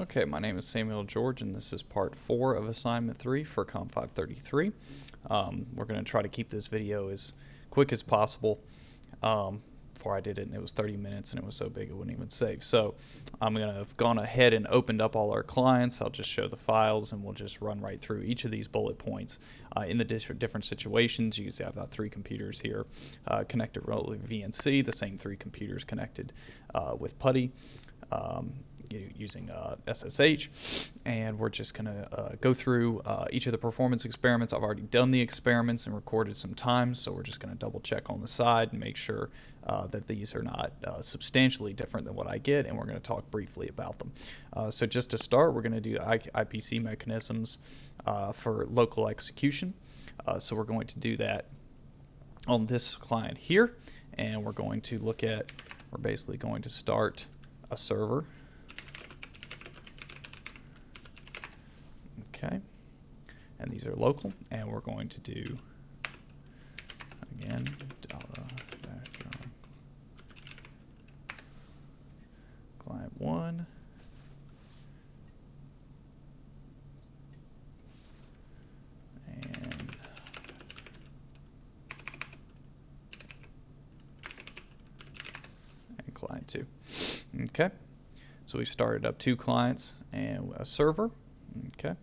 Okay, my name is Samuel George, and this is part 4 of Assignment 3 for Comp533. We're going to try to keep this video as quick as possible. Before I did it, and it was 30 minutes, and it was so big it wouldn't even save. So I'm going to have gone ahead and opened up all our clients. I'll just show the files, and we'll just run right through each of these bullet points in the different situations. You can see I've got 3 computers here connected remotely with VNC, the same 3 computers connected with PuTTY. Using SSH, and we're just going to go through each of the performance experiments. I've already done the experiments and recorded some times, so we're just going to double check on the side and make sure that these are not substantially different than what I get, and we're going to talk briefly about them. So just to start, we're going to do IPC mechanisms for local execution. So we're going to do that on this client here, and we're going to look at, we're basically going to start a server. Okay, and these are local, and we're going to do again client 1 and client 2. Okay, so we started up 2 clients and a server. Okay,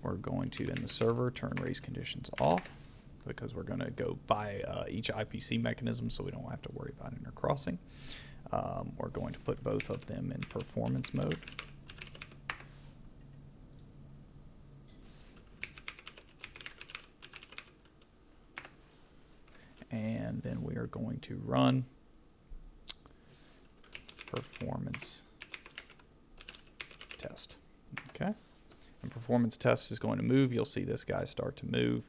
we're going to, in the server, turn race conditions off because we're going to go by each IPC mechanism so we don't have to worry about intercrossing. We're going to put both of them in performance mode. And then we are going to run performance test. Okay, and performance test is going to move. You'll see this guy start to move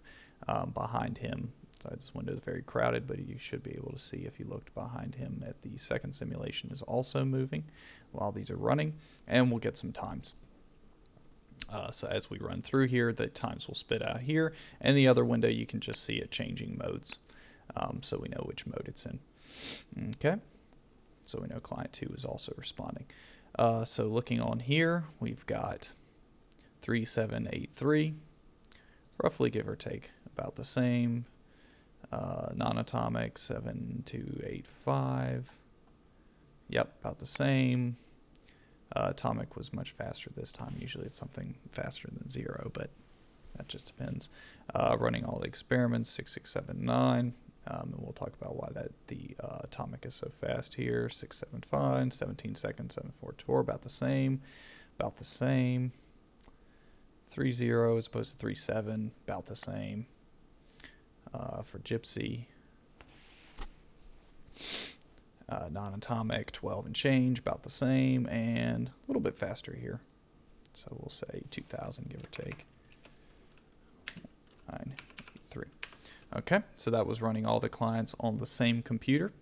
behind him. So this window is very crowded, but you should be able to see if you looked behind him at the second simulation is also moving while these are running, and we'll get some times. So as we run through here, the times will spit out here, and the other window you can just see it changing modes, so we know which mode it's in. Okay, so we know client 2 is also responding. So looking on here, we've got 3783, roughly give or take about the same. Non-atomic 7285, yep, about the same. Atomic was much faster this time. Usually it's something faster than 0, but that just depends. Running all the experiments, 6679. And we'll talk about why the atomic is so fast here. 675, 17 seconds, 744, about the same. 3.0 as opposed to 3.7, about the same. For Gypsy, non-atomic 12 and change, about the same, and a little bit faster here. So we'll say 2000, give or take. 983. Okay, so that was running all the clients on the same computer.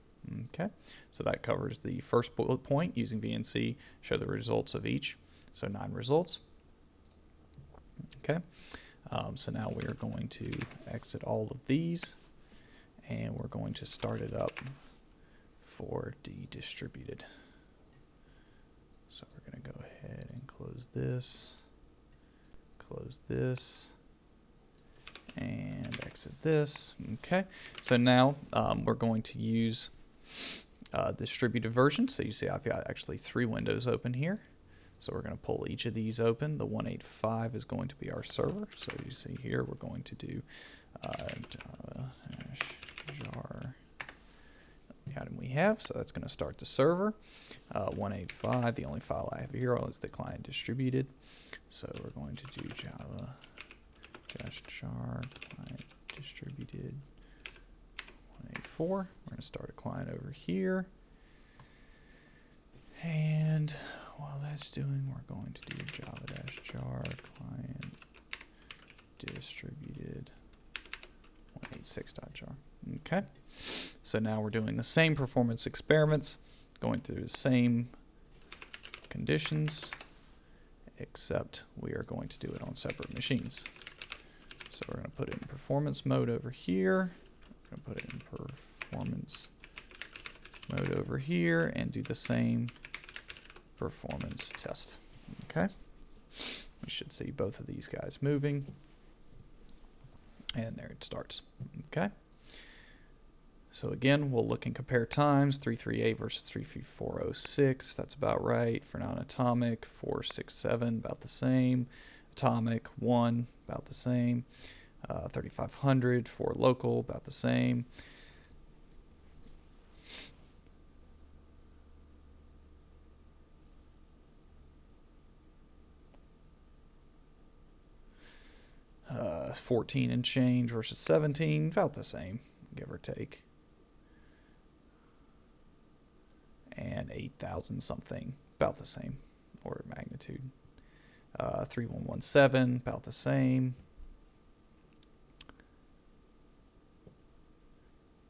Okay, so that covers the first bullet point, using VNC, show the results of each. So 9 results. Okay, so now we are going to exit all of these, and we're going to start it up for the distributed. So we're going to go ahead and close this, and exit this. Okay, so now we're going to use distributed version. So you see I've got actually 3 windows open here. So we're going to pull each of these open. The 185 is going to be our server. So you see here we're going to do jar the item we have. So that's going to start the server. 185, the only file I have here is the client distributed. So we're going to do java -jar client distributed 184. We're going to start a client over here. And while that's doing, we're going to do java-jar client distributed 186.jar. Okay, so now we're doing the same performance experiments, going through the same conditions, except we are going to do it on separate machines. So we're going to put it in performance mode over here. We're going to put it in performance mode over here and do the same performance test. Okay, we should see both of these guys moving, and there it starts. Okay, so again, we'll look and compare times. 338 versus 33406, that's about right. For non-atomic, 467, about the same. Atomic, 1, about the same. 3500 for local, about the same. Uh, 14 and change versus 17, about the same, give or take. And 8,000 something, about the same order of magnitude. 3117, about the same.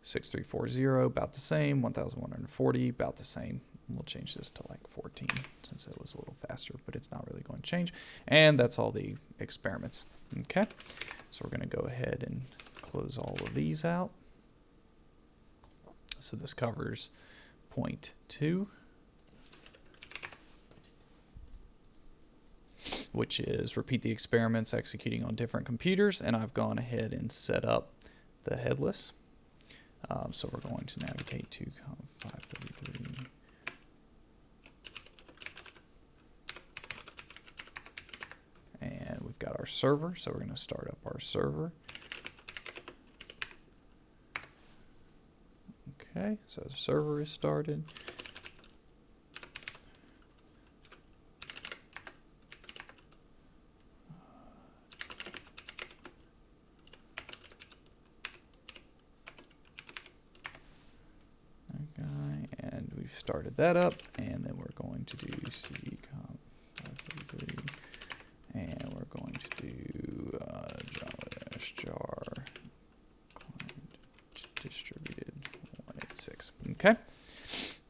6340, about the same. 1140, about the same. We'll change this to like 14 since it was a little faster, but it's not really going to change. And that's all the experiments. Okay, so we're going to go ahead and close all of these out. So this covers point 2, which is repeat the experiments executing on different computers, and I've gone ahead and set up the headless. So we're going to navigate to Comp533. And we've got our server, so we're going to start up our server. Okay, so the server is started. Okay, and we've started that up, and then we're going to do cd-comp533, and we're going to do java-jar distributed 186. Okay,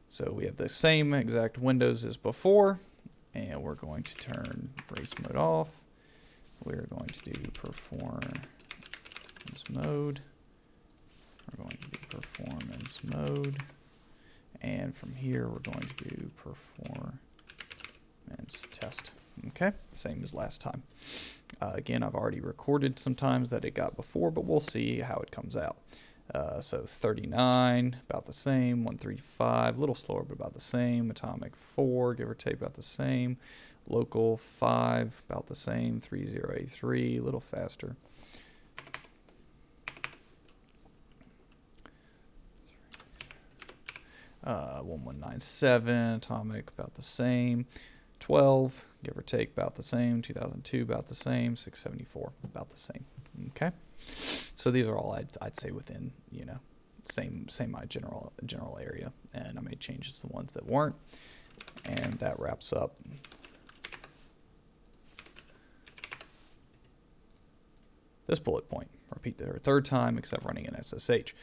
so we have the same exact windows as before, and we're going to turn race mode off. We're going to do performance mode. We're going to do performance mode, and from here we're going to do performance test. Okay, same as last time. Again, I've already recorded some times that it got before, but we'll see how it comes out. So 39, about the same. 135, a little slower, but about the same. Atomic 4, give or take, about the same. Local 5, about the same. 3083, a little faster. Uh, 1197, atomic, about the same. 12, give or take, about the same. 2002, about the same. 674, about the same. Okay, so these are all I'd say within, you know, same general area, and I made changes to the ones that weren't, and that wraps up this bullet point. Repeat the third time except running an SSH.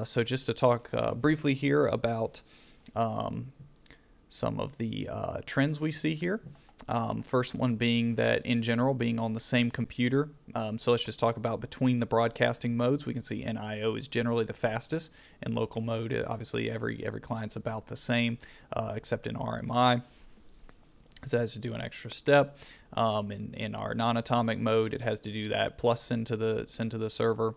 So just to talk briefly here about some of the trends we see here. First one being that in general being on the same computer. So let's just talk about between the broadcasting modes. We can see NIO is generally the fastest. In local mode, obviously every client's about the same, except in RMI. So it has to do an extra step. In our non-atomic mode, it has to do that plus send to the server,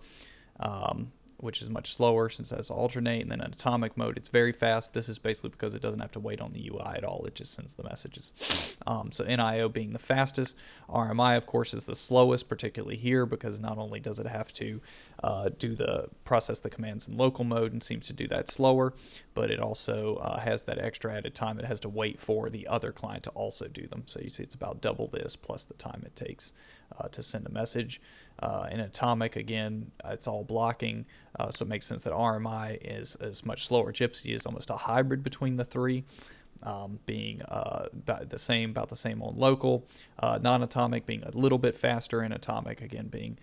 which is much slower since it has to alternate. And then in atomic mode, it's very fast. This is basically because it doesn't have to wait on the UI at all. It just sends the messages. So NIO being the fastest. RMI, of course, is the slowest, particularly here, because not only does it have to process the commands in local mode and seems to do that slower, but it also has that extra added time. It has to wait for the other client to also do them. So you see it's about double this plus the time it takes to send a message. In atomic, again, it's all blocking, so it makes sense that RMI is much slower. Gypsy is almost a hybrid between the three, being about the same on local, non-atomic being a little bit faster, and atomic again being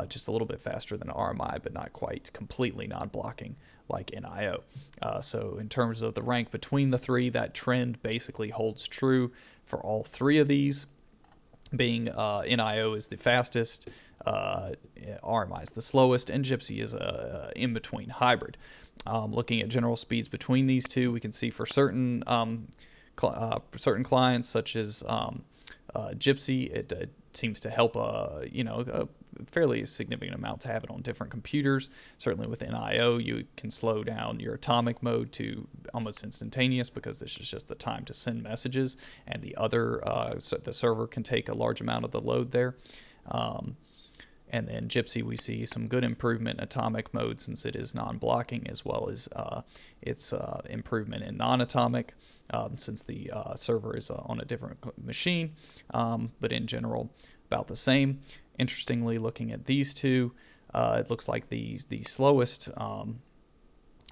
just a little bit faster than RMI, but not quite completely non-blocking like NIO. So in terms of the rank between the three, that trend basically holds true for all three of these, being NIO is the fastest, RMI is the slowest, and Gypsy is a in-between hybrid. Looking at general speeds between these two, we can see for certain certain clients, such as Gypsy. It seems to help a fairly significant amount to have it on different computers. Certainly with NIO, you can slow down your atomic mode to almost instantaneous, because this is just the time to send messages, and the server can take a large amount of the load there. And then Gypsy, we see some good improvement in atomic mode, since it is non-blocking, as well as its improvement in non-atomic, since the server is on a different machine, but in general about the same. Interestingly, looking at these two, it looks like the slowest,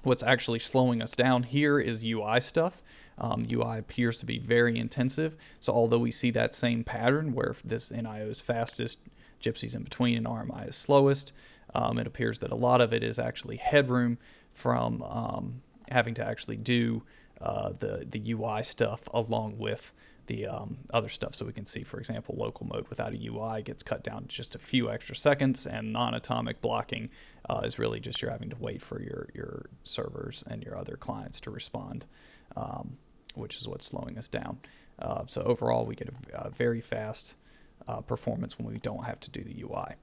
what's actually slowing us down here is UI stuff. UI appears to be very intensive, so although we see that same pattern where this NIO is fastest, Gypsy's in between, and RMI is slowest, it appears that a lot of it is actually headroom from having to actually do the UI stuff along with the other stuff. So we can see, for example, local mode without a UI gets cut down to just a few extra seconds, and non-atomic blocking is really just you're having to wait for your servers and your other clients to respond, which is what's slowing us down. So overall, we get a very fast performance when we don't have to do the UI.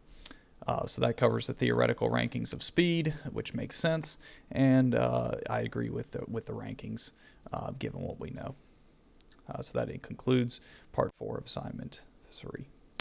So that covers the theoretical rankings of speed, which makes sense, and I agree with the rankings given what we know. So that concludes part 4 of assignment 3.